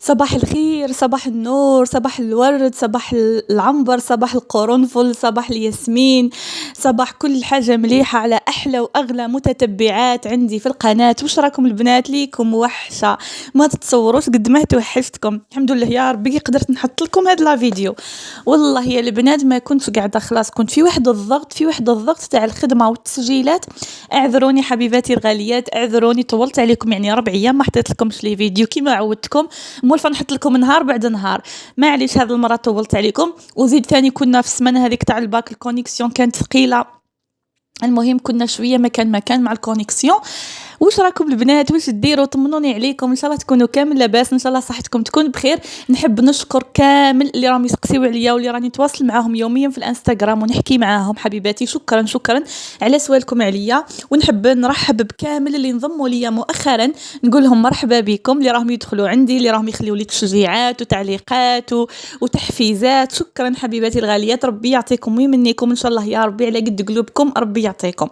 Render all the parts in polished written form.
صباح الخير، صباح النور، صباح الورد، صباح العنبر، صباح القرنفل، صباح الياسمين، صباح كل حاجة مليحة على أحلى وأغلى متتبعات عندي في القناة. وش راكم البنات؟ ليكم وحشة ما تتصوروش قد ما توحشتكم. الحمد لله يا ربي قدرت نحط لكم هذا الفيديو. والله يا البنات ما كنت قاعدة، خلاص كنت في واحد الضغط تاع الخدمة والتسجيلات. اعذروني حبيباتي الغاليات، اعذروني طولت عليكم، يعني 4 ايام ما حطيت لكمش لي فيديو كيما عودتكم. مولفه نحط لكم نهار بعد نهار، معليش هذه المره طولت عليكم. وزيد ثاني كنا في السمانه هذيك تاع الباك الكونيكسيون كانت ثقيله. المهم كنا شويه مكان مع الكونيكسيون. واش راكم البنات؟ واش ديروا؟ طمنوني عليكم، ان شاء الله تكونوا كامل لاباس، ان شاء الله صحتكم تكون بخير. نحب نشكر كامل اللي راهم يسقسيو عليا واللي راني نتواصل معاهم يوميا في الانستغرام ونحكي معاهم. حبيباتي شكرا على سؤالكم عليا. ونحب نرحب بكامل اللي انضموا ليا مؤخرا، نقول لهم مرحبا بكم، اللي راهم يدخلوا عندي، اللي راهم يخليوا لي تشجيعات وتعليقات وتحفيزات. شكرا حبيباتي الغاليات، ربي يعطيكم ويمنيكم ان شاء الله يا ربي على قد قلوبكم، ربي يعطيكم.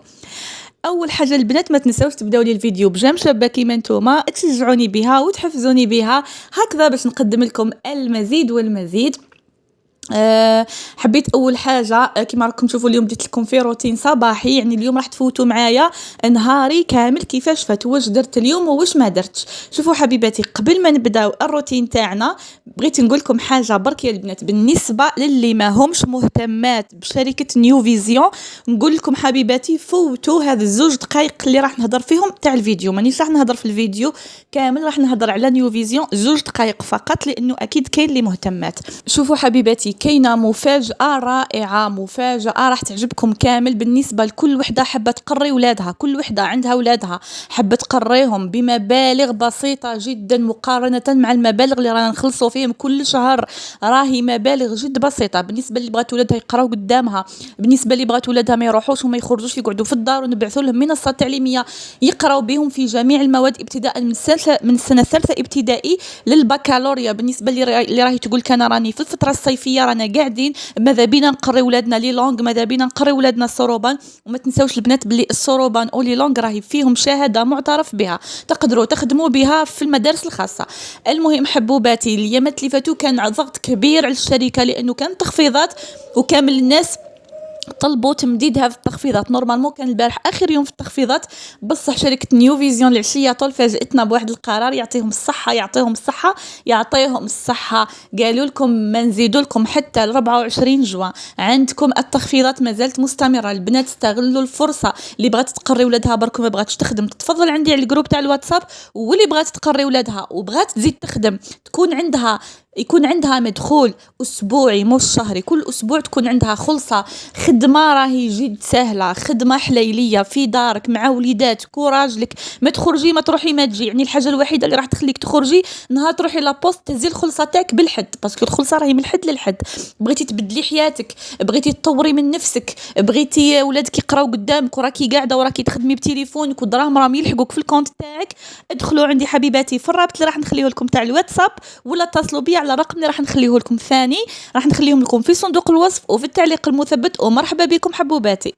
اول حاجه البنات ما تنساوش تبداو لي الفيديو بجام شابه كيما نتوما، تشجعوني بها وتحفزوني بها هكذا باش نقدم لكم المزيد والمزيد. حبيت اول حاجه كما راكم تشوفوا اليوم بديت لكم في روتين صباحي، يعني اليوم راح تفوتوا معايا نهاري كامل كيفاش فات، واش درت اليوم وواش ما درتش. شوفوا حبيباتي قبل ما نبداو الروتين تاعنا بغيت نقول لكم حاجه برك يا البنات، بالنسبه للي ما همش مهتمات بشركه نيو فيزيون، نقول لكم حبيباتي فوتوا هذا الزوج دقائق اللي راح نهضر فيهم تاع الفيديو. مانيش راح نهضر في الفيديو كامل، راح نهضر على نيو فيزيون 2 دقائق فقط، لانه اكيد كاين اللي مهتمات. شوفوا حبيباتي كاينه مفاجاه رائعه، مفاجاه راح تعجبكم كامل بالنسبه لكل وحده حابه تقري ولادها. كل وحده عندها ولادها حابه تقريهم بمبالغ بسيطه جدا مقارنه مع المبالغ اللي رانا نخلصوا فيهم كل شهر. راهي مبالغ جد بسيطه بالنسبه اللي بغات ولادها يقراو قدامها، بالنسبه اللي بغات ولادها ما يروحوش وما يخرجوش يقعدوا في الدار، ونبعثوا لهم منصات تعليميه يقراو بهم في جميع المواد ابتداء من السنه الثالثه ابتدائي للبكالوريا. بالنسبه اللي راهي تقول كان راني في الفتره الصيفيه رانا قاعدين ماذا بينا نقري ولادنا لي لونغ، ماذا بينا نقري ولادنا الصروبان. وما تنساوش البنات بلي الصروبان او لي لونغ راهي فيهم شهاده معترف بها، تقدروا تخدموا بها في المدارس الخاصه. المهم حبوباتي اليامات اللي فاتوا كان ضغط كبير على الشركه، لانه كان تخفيضات وكامل الناس طلبوا تمديد هذه التخفيضات. نورمالمون كان البارح اخر يوم في التخفيضات، بصح شركه نيو فيزيون العشيه طول فاجئتنا بواحد القرار، يعطيهم الصحه يعطيهم الصحه. قالوا لكم ما نزيدوا لكم حتى 24 جوان، عندكم التخفيضات ما زالت مستمره. البنات استغلوا الفرصه، اللي بغات تقري ولادها برك ما بغاتش تخدم تتفضل عندي على الجروب تاع الواتساب، واللي بغات تقري ولادها وبغات تزيد تخدم يكون عندها مدخول اسبوعي مش شهري، كل اسبوع تكون عندها خلصه. خدمه راهي جد سهله، خدمه حليليه في دارك مع وليداتك وراجلك، ما تخرجي ما تروحي ما تجي. يعني الحاجه الوحيده اللي راح تخليك تخرجي نهار تروحي لابوست تهزي الخلصه تاعك بالحد، باسكو الخلصه راهي من الحد للحد. بغيتي تبدلي حياتك، بغيتي تطوري من نفسك، بغيتي ولادك يقراو قدامك وراكي قاعده وراكي تخدمي بتليفونك والدراهم راهم يلحقوك في الكونت تاعك، ادخلوا عندي حبيباتي في الرابط اللي راح نخليه لكم تاع الواتساب، ولا اتصلوا بي على الرقم اللي راح نخليه لكم ثاني، راح نخليهم لكم في صندوق الوصف وفي التعليق المثبت. ومرحبا بكم حبوباتي.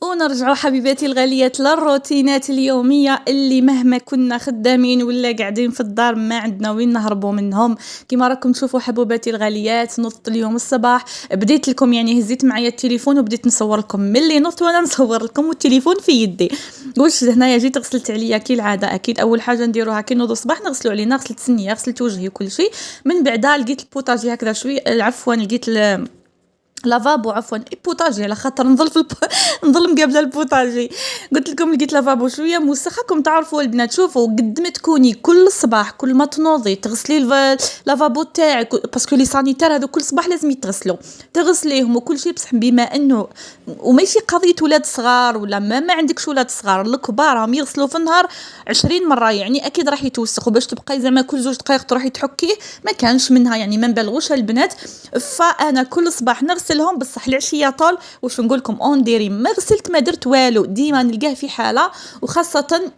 ونرجعوا حبيباتي الغاليات للروتينات اليوميه اللي مهما كنا خدامين ولا قاعدين في الدار ما عندنا وين نهربوا منهم. كما راكم تشوفوا حبوباتي الغاليات، نضت اليوم الصباح بديت لكم، يعني هزيت معايا التليفون وبديت نصور لكم ملي نضت وانا نصور لكم والتليفون في يدي. واش هنايا جيت غسلت عليا كي العاده، اكيد اول حاجه نديروها كي نوضوا الصباح نغسلوا علينا، غسلت سنيه غسلت وجهي وكل شيء. من بعدها لقيت البوطاجي هكذا شويه، عفوا لقيت لافابو، عفوا بوطاجي على خاطر نظل مقابله البوطاجي. قلت لكم لقيت لافابو شويه موسخكم تعرفوا البنات. شوفوا قد ما تكوني كل صباح كل ما تنوضي تغسلي لافابو تاعك، باسكو لي سانيتير هذو كل صباح لازم يتغسلوا، تغسليهم وكل شيء. بصح بما انه وماشي قضيه ولاد صغار ولا ما عندكش ولاد صغار، الكبار راهم يغسلوا في النهار 20 مره، يعني اكيد راح يتوسخ. وباش تبقاي زعما كل 2 دقائق تروحي تحكيه ما كانش منها، يعني ما نبالغوش البنات. فانا كل صباح نغسلهم، بصح العشيه طول واش نقول لكم اون ديري ما غسلت ما درت والو، ديما نلقاه في حاله. وخاصه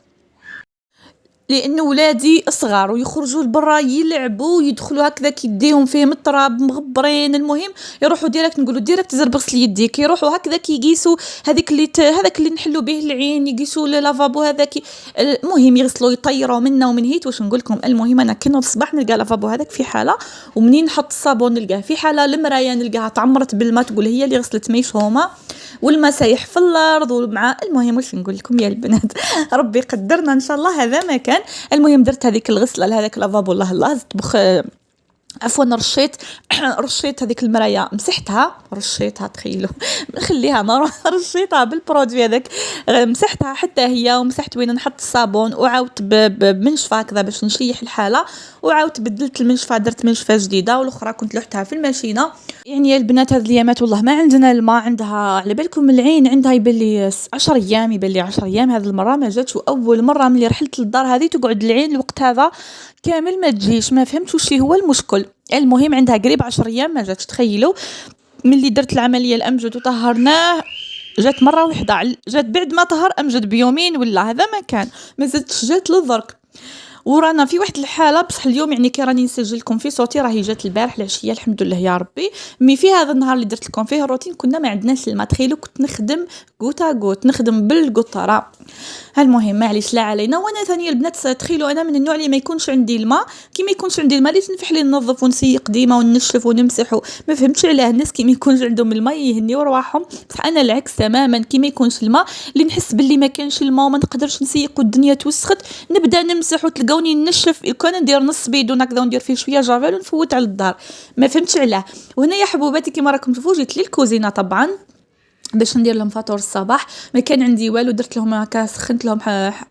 لان ولادي صغار ويخرجوا لبرا يلعبوا يدخلوا هكذا كيديهم فيهم التراب مغبرين، المهم يروحوا ديريكت، نقولوا ديريكت زرب غسل يديك، يروحوا هكذا كيقيسوا هذيك هذاك اللي نحلوا به العين، يقيسوا لافابو هذاك، المهم يغسلوا يطيروا منا ومن هيت. واش نقول لكم، المهم انا كي نوض الصباح نلقى لافابو هذاك في حاله، ومنين نحط الصابون نلقاه في حاله، المرايه نلقاها تعمرت بالماء، تقول هي اللي غسلت ميش هما، والماء سايح في الارض ومع، المهم واش نقول لكم يا البنات ربي قدرنا ان شاء الله هذا ما كان. المهم درت هذيك الغسله لهذاك لافابو، الله تطبخ، عفوا رشيت هذيك المرايه، مسحتها رشيتها، تخيلوا نخليها انا رشيتها بالبرودوي هذاك، مسحتها حتى هي، ومسحت وين نحط الصابون، وعاودت بمنشفه هكذا باش نشيح الحاله، وعاودت بدلت المنشفه، درت منشفه جديده، والاخرى كنت لوحتها في الماشينه. يعني يا البنات هذه الايامات والله ما عندنا الماء، عندها على بالكم العين عندها يبان لي 10 ايام، يبان لي 10 ايام، هذه المره ما جاتش، واول مره ملي رحلت للدار هذه تقعد العين الوقت هذا كامل ما تجيش، ما فهمتش وش هو المشكل. المهم عندها قريب 10 ايام ما جاتش، تخيلوا ملي درت العمليه الامجد وطهرناه جات مره واحده، جات بعد ما طهر امجد بيومين ولا هذا ما كان، ما زادتش جات للدرك. ورانا في واحد الحاله بصح اليوم يعني كي راني نسجل لكم في صوتي راهي جات البارح العشيه الحمد لله يا ربي. مي في هذا النهار اللي درت لكم فيه الروتين كنا ما عندناش الماء، تخيلوا كنت نخدم غوتا نخدم بالقطره. المهم معليش لا علينا. وانا ثاني البنات تخيلوا انا من النوع اللي ما يكونش عندي الماء، كي ما يكونش عندي الماء ليش نفح لي ننظف ونسيق ديما وننشف ونمسح، ما فهمتش علاه الناس كي ما يكونش عندهم الماء يهنيوا رواحهم، بصح انا العكس تماما، كي ما يكونش الماء اللي نحس باللي ما كانش الماء وما نقدرش نسيق والدنيا توسخت نبدا نمسح، وتلقوني ننشف، كان ندير نص بيدون هكذا وندير فيه شويه جافيل ونفوت على الدار، ما فهمتش علاه. وهنا يا حبوباتي كيما راكم تشوفوا جيت لي الكوزينه طبعا باش ندير لهم فطور الصباح، ما كان عندي والو، درت لهم هكا سخنت لهم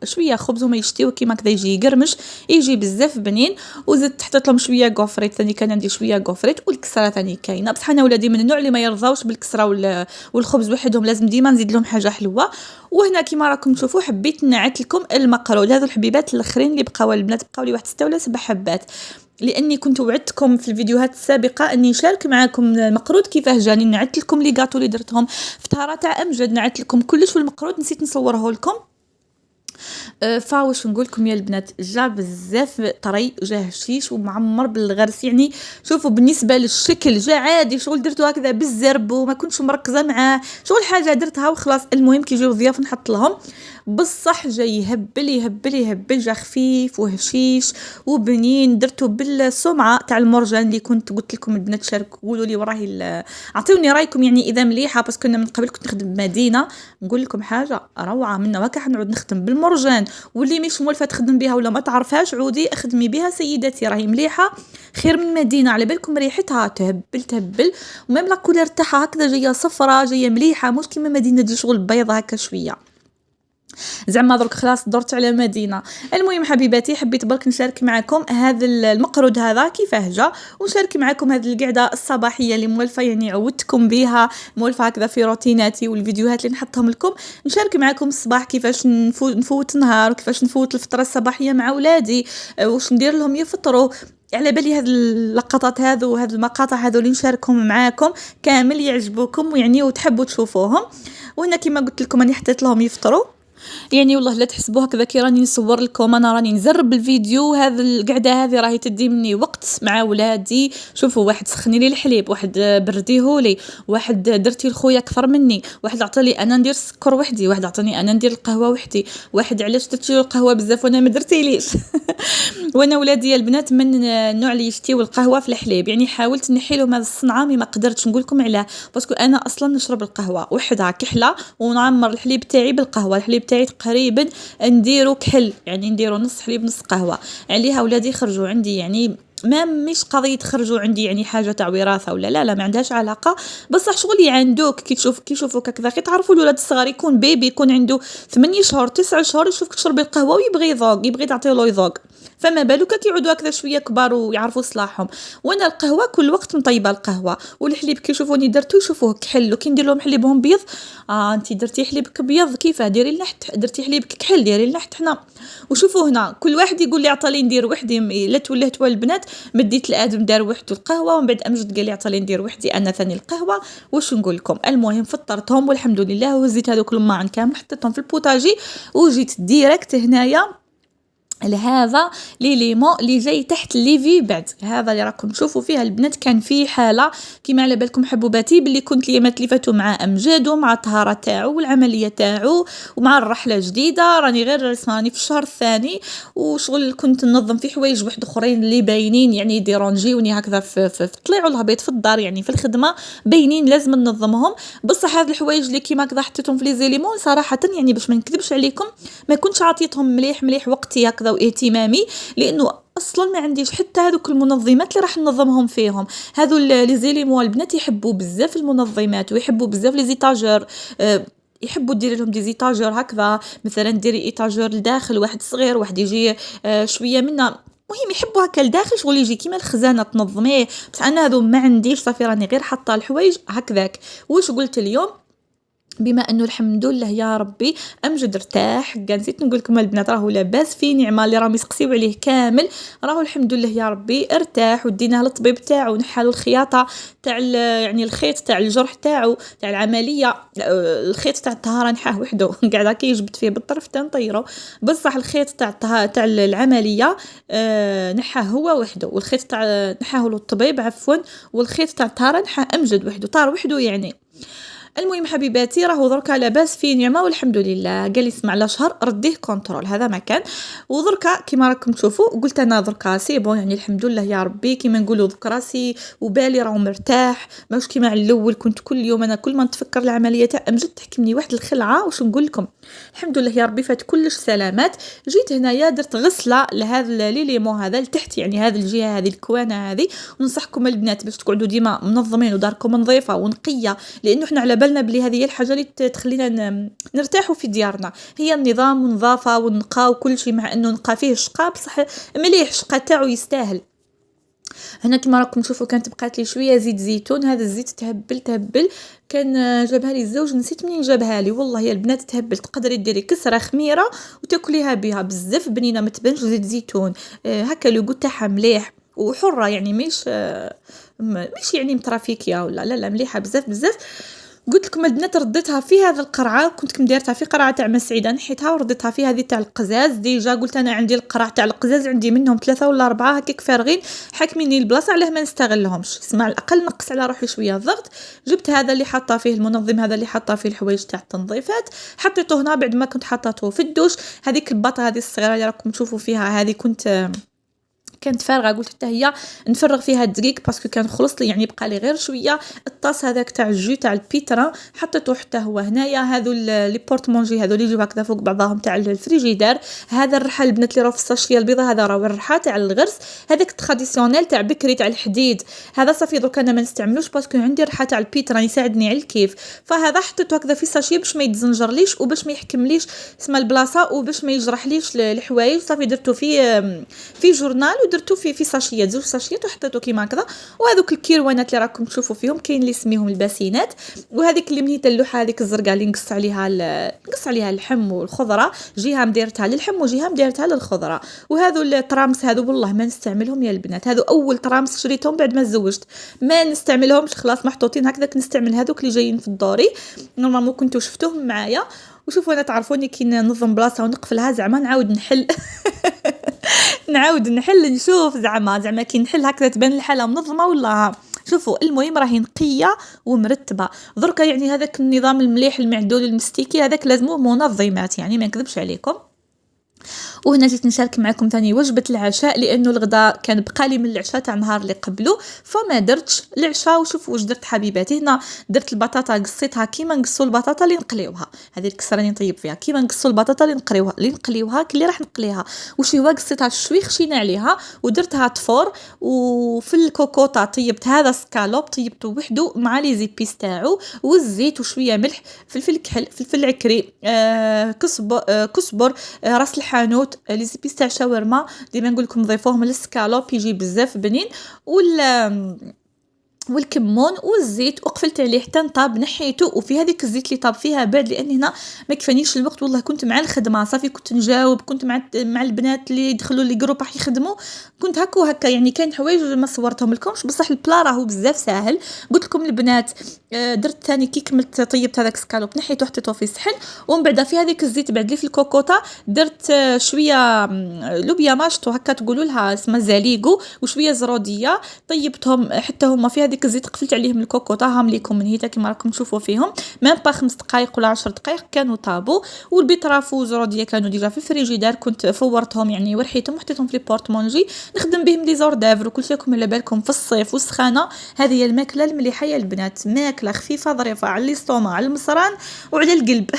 شويه خبز وما يشتيو كيما هكذا يجي يقرمش يجي بزاف بنين، وزدت حطيت لهم شويه غوفريت ثاني، كان عندي شويه غوفريت، والكسره ثاني كاينه، بصح انا ولادي من النوع اللي ما يرضاوش بالكسره والخبز وحدهم، لازم ديما نزيد لهم حاجه حلوه. وهنا كيما راكم تشوفوا حبيت نعت لكم المقرود، هذو الحبيبات الاخرين اللي بقاو البنات بقاو لي واحد 6 ولا 7 حبات، لاني كنت وعدتكم في الفيديوهات السابقه اني نشارك معكم المقرود كيفاه جاني، نعت لكم لي غاتو اللي درتهم في طهاره تاع امجد، نعت لكم كلش، والمقرود نسيت نصوره لكم. فواش نقول لكم يا البنات، جا بزاف طري، جا هشيش ومعمر بالغرس، يعني شوفوا بالنسبه للشكل جا عادي، شغل درته هكذا بالزرب وما كنتش مركزه معاه، شغل حاجه درتها وخلاص. المهم كي يجيو ضياف نحط لهم، بصح جا يهبل، جا خفيف وهشيش وبنين، درته بالسمعه تاع المرجان اللي كنت قلت لكم البنات شاركوا قولوا لي وراهي اعطيوني رايكم يعني اذا مليحه، باسكو كنا من قبل كنت نخدم بمدينه، نقول لكم حاجه روعه منا وهكا حنعود نخدم بالمرجان، واللي مش مولفه تخدم بها ولا ما تعرفهاش عودي اخدمي بها سيدتي، راهي مليحه خير من مدينه، على بالكم ريحتها تهبل وميم لا كولير تاعها هكذا جايه صفرة جايه مليحه، مش كيما مدينه تجي شغل بيضه هكا شويه، زعما درك خلاص درت على مدينه. المهم حبيباتي حبيت برك نشارك معكم هذا المقرود هذا كيفاه جا، ونشارك معكم هذه القعده الصباحيه اللي مولفه يعني عودتكم بها، مولفه هكذا في روتيناتي والفيديوهات اللي نحطهم لكم، نشارك معكم الصباح كيفاش نفوت نهار، وكيفاش نفوت الفطره الصباحيه مع ولادي، واش ندير لهم يفطروا، على بالي هذه اللقطات هذو وهذه المقاطع هذو اللي نشاركهم معاكم كامل يعجبوكم ويعني وتحبوا تشوفوهم. وهنا كما قلت لكم اني حطيت لهم يفطروا، يعني والله لا تحسبوا هكذا كي راني نصور لكم انا راني نزرب الفيديو، هذا القعده هذه راهي تدي مني وقت مع ولادي. شوفوا واحد سخني لي الحليب، واحد برديه لي، واحد درتي لخويا اكثر مني، واحد عطى لي انا ندير السكر وحدي، واحد عطاني انا ندير القهوه وحدي، واحد علاش درتي القهوه بزاف وانا ما درتيليش وانا ولادي البنات من النوع اللي يشتيو القهوه في الحليب، يعني حاولت نحي لهم هذه الصنعه ما قدرتش، نقول لكم علاه باسكو انا اصلا نشرب القهوه وحدها كحله، ونعمر الحليب تاعي بالقهوه، الحليب تاعي تقريبا نديرو كحل، يعني نديرو نص حليب نص قهوه، عليها ولادي خرجوا عندي يعني ما مش قضيه خرجوا عندي يعني حاجه تاع وراثه ولا لا ما عندهاش علاقه، بصح شغل يعندوك كي يشوفوك هكذا، كي تعرفوا الولاد الصغار يكون بيبي يكون عنده 8 شهور 9 شهور يشوفك تشربي القهوه ويبغي يذوق، يبغي تعطيه له يذوق، فما بالك كي يعودوا هكذا شويه كبار ويعرفوا صلاحهم. وانا القهوه كل وقت مطيبه القهوه، والحليب كي يشوفوني درتو يشوفوه كحل، وكي ندير لهم حليبهم بيض انت درتي حليبك بيض كيفاه ديري لنا درتي حليبك كحل ديري لنا حنا. وشوفوا هنا كل واحد يقول لي عطالي ندير وحدي، لا تولهتوا البنات مديت الادم دار وحده القهوه، ومن بعد امجد قال لي عطالي ندير وحدي انا ثاني القهوه، واش نقول لكم. المهم فطرتهم والحمد لله، وزيت هذوك الماعن كامل حطيتهم في البوطاجي، وجيت ديريكت هنايا لهذا لي ليمون اللي جاي تحت ليفي بعد هذا اللي راكم تشوفوا فيها البنات كان فيه حاله كيما على بالكم حبوباتي باللي كنت اليامات اللي فاتوا مع امجاد ومع الطهاره تاعو والعمليه تاعو ومع الرحله الجديده راني غير راني في الشهر الثاني وشغل كنت ننظم في حوايج واحد اخرين اللي باينين يعني ديرونجيوني هكذا في الطليع والهبيط في الدار يعني في الخدمه باينين لازم ننظمهم. بصح هاد الحوايج اللي كيما هكذا حطيتهم في لي زيليمون صراحه يعني باش ما نكذبش عليكم ما كنتش عطيتهم مليح وقتي هكذا واهتمامي لانه اصلا ما عنديش حتى هذوك المنظمات اللي راح ننظمهم فيهم. هذو لي زيليمون البنات يحبوا بزاف المنظمات ويحبوا بزاف لي زيتاجور يحبوا ديري لهم دي زيتاجور هكذا مثلا ديري ايتاجور لداخل واحد صغير واحد يجي شويه منا مهم يحبوا هكا لداخل شغل يجي كيما الخزانه تنظميه. بس انا هذو ما عنديش صافي راني غير حاطه الحوايج هكذاك. واش قلت اليوم بما انه الحمد لله يا ربي امجد ارتاح كاع نسيت نقول لكم البنات راهو لاباس في نعمه اللي راهم يسقسيو عليه كامل راهو الحمد لله يا ربي ارتاح وديناه للطبيب تاعو نحالو الخياطه تاع يعني الخيط تاع الجرح تاعو تاع العمليه الخيط تاع الطهاره نحاه وحده قاعده كي يجبد فيه بالطرف تنطيرو بصح الخيط تاع العمليه نحاه هو وحده والخيط تاع نحاه له الطبيب عفوا والخيط تاع الطهاره نحاه امجد وحده طار وحده يعني. المهم حبيباتي راهو دركا لاباس في نعمه والحمد لله قال لي اسمع على شهر رديه كونترول هذا ما كان ودركا كيما راكم تشوفوا قلت انا دركا سي بون يعني الحمد لله يا ربي كيما نقولوا ذك راسي وبالي راهو مرتاح ماش كيما على الاول كنت كل يوم انا كل ما نتفكر العمليه تاع امجد تحكمني واحد الخلعه واش نقول لكم. الحمد لله يا ربي فات كلش سلامات. جيت هنايا درت غسله لهذا لي ليمون هذا لتحت يعني هذه الجهه هذه الكوانه هذه وننصحكم البنات باش تقعدوا ديما منظمين وداركم نظيفه ونقيه لانه احنا على بالنا بلي هذه هي الحاجه اللي تخلينا نرتاحوا في ديارنا هي النظام والنظافه والنقاء وكل شيء مع انه نقى فيه شقه بصح مليح شقه تاعو يستاهل. هنا كما راكم تشوفوا كانت بقات لي شويه زيت زيتون هذا الزيت تهبل كان جابها لي الزوج نسيت منين جابها لي والله يا البنات تهبل تقدري ديري كسره خميره وتاكليها بها بزاف بنينه ما تبانش زيت زيتون هكا لو قلت تاعها مليح وحره يعني مش يعني مترافيكيا ولا لا مليحه بزاف. قلت لكم البنات رديتها في هذا القرعه كنت دايرتها في قرعه تاع مسعيده نحيتها ورديتها في هذه تاع القزاز ديجا قلت انا عندي القرع تاع القزاز عندي منهم 3 ولا 4 هكاك فارغين حاكميني البلاصه علاه ما نستغلهمش اسمع على الاقل نقص على روحي شويه الضغط. جبت هذا اللي حاطه فيه المنظم هذا اللي حاطه فيه الحوايج تاع التنظيفات حطيته هنا بعد ما كنت حاطته في الدوش. هذيك الباطه هذه الصغيره اللي راكم تشوفوا فيها هذه كانت فارغه قلت حتى هي نفرغ فيها الدقيق باسكو كان خلص لي يعني بقى لي غير شويه. الطاس هذاك تاع الجو تاع البيترا حطيته حتى هو هنايا. هذو لي بورت مونجي هذو اللي يجيو هكذا فوق بعضهم تاع الفريجيدار. هذا الرحال البنات اللي راهو في الساشيه البيضاء هذا راهو الرحال تاع الغرس هذاك تراديسيونيل تاع بكري تاع الحديد هذا صافي درك انا ما نستعملوش باسكو عندي الرحال تاع البيترا يساعدني على الكيف فهذا حطيته هكذا في ساشيه باش ما يتزنجرليش وباش ما يحكمليش اسم البلاصه وباش ما يجرحليش الحوايج صافي درتو في جورنال ودرتو في ساشيه زوج ساشيات وحطيتو كيما هكذا. وهذوك الكيروانات اللي راكم تشوفوا فيهم كاين اللي سميهم الباسينات وهذيك اللي منيت اللوحه هذيك الزرقاء اللي نقص عليها اللحم والخضره جهه مديرتها للحم وجهه مديرتها للخضره. وهذو الطرامس هذو والله ما نستعملهم يا البنات هذو اول طرامس شريتهم بعد ما تزوجت ما نستعملهمش خلاص محطوطين هكذاك نستعمل هذوك اللي جايين في الدوري نورمالمون كنتو شفتوهم معايا. وشوفوا انا تعرفوني كي ننظم بلاصه ونقفلها زعما نعاود نحل نشوف زعما كي نحل هكذا تبان الحاله منظمه ولا شوفوا المهم راهي نقيه ومرتبه دركا يعني هذاك النظام المليح المعدول المستيكي هذاك لازموه منظمات يعني ما نكذبش عليكم. وهنا جيت نشارك معكم ثاني وجبه العشاء لانه الغداء كان بقالي من العشاء تاع النهار اللي قبله فما درتش العشاء. وشوفوا واش درت حبيباتي هنا درت البطاطا قصيتها كيما نقصوا البطاطا اللي نقليوها هذه الكسره اللي نطيب فيها كيما نقصوا البطاطا اللي نقليوها كلي راح نقليها وشي هو قصيتها شوي خشينا عليها ودرتها طفور وفي الكوكوطه طيبت هذا سكالوب طيبته وحده مع لي زيبيس تاعو والزيت وشويه ملح فلفل كحل فلفل عكري كزبر راس الحانوت لي زيبيس تاع شاورما ديما نقول لكم ضيفوهم للسكالوب يجي بزاف بنين والكمون والزيت وقفلت عليه حتى نطاب، نحيته. وفي هذيك الزيت اللي طاب فيها بارد، لان هنا ما كفانيش الوقت والله، كنت مع الخدمه صافي، كنت نجاوب، كنت مع البنات اللي يدخلوا لي جروب راح يخدموا، كنت هكا وهكا يعني. كاين حوايج ما صورتهم لكمش، بصح البلا راهو بزاف ساهل. قلت لكم البنات درت ثاني كي كملت طيبت هذاك سكالوب نحيته حطيته في صحن، ومن بعد في هذيك الزيت بعد لي في الكوكوطه درت شويه لوبيا ماشطو هكا تقولوا لها اسمها زاليغو، وشويه زروديه، طيبتهم حتى هما في هذيك الزيت، قفلت عليهم الكوكوطه هاهم ليكم من هيتا كيما راكم تشوفوا فيهم، ميم با 5 دقائق ولا 10 دقائق كانوا طابوا. والبيطراف والزروديه كانوا ديجا في الفريجيدار، كنت فورتهم يعني ورحيتهم وحطيتهم في البورتمونجي نخدم بهم لي زوردافر. وكل شيء راكم على بالكم في الصيف والسخانه هذه هي الماكله المليحه يا البنات، ماكله خفيفه ظريفه على الاستوما على المصران وعلى القلب.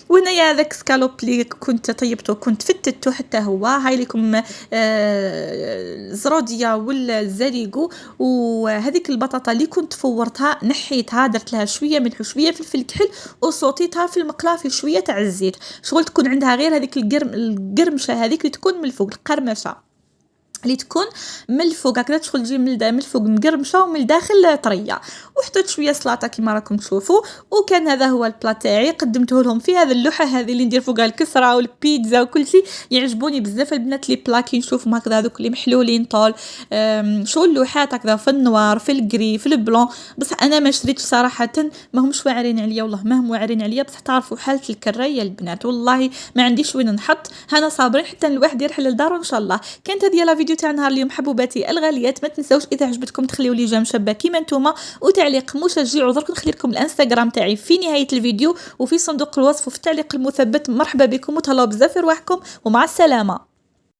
وهنايا هذاك سكالوب اللي كنت طيبته كنت فتته حتى هو، هاي لكم الزروديه والزريقو. وهذيك البطاطا اللي كنت فورتها نحيتها، درت لها شويه ملح وشويه فلفل كحل، وصوتيتها في المقله في شويه تاع الزيت، شغل تكون عندها غير هذيك القرمشه هذيك اللي تكون من الفوق، القرمشه اللي تكون من الفوق هكذا، تدخل تجي من الفوق مقرمشه ومن الداخل طريه. وحطيت شويه سلطه كما راكم تشوفوا. وكان هذا هو البلا تاعي، قدمته لهم في هذا اللوحه هذه اللي ندير فوقها الكسره والبيتزا وكل شيء. يعجبوني بزاف البنات لي بلا كي نشوفهم هكذا هذوك اللي محلولين طول شو اللوحات هكذا في النوار في الجري في البلون. بصح انا ما شريتش صراحه، ما همش واعرين عليا والله، ما هم واعرين عليا، بصح تعرفوا حاله الكرايه البنات والله ما عنديش وين نحط، هنا صابرين حتى الواحد يرحل للدار ان شاء الله. كانت هذه لا فيديو تاع نهار اليوم حبوباتي الغاليات، ما تنساوش اذا عجبتكم تخليوا لي جيم شابه كيما نتوما وتعليق مشجع، ودرك نخلي لكم الانستغرام تاعي في نهايه الفيديو وفي صندوق الوصف وفي التعليق المثبت. مرحبا بكم وتهلاو بزاف في رواحكم ومع السلامه.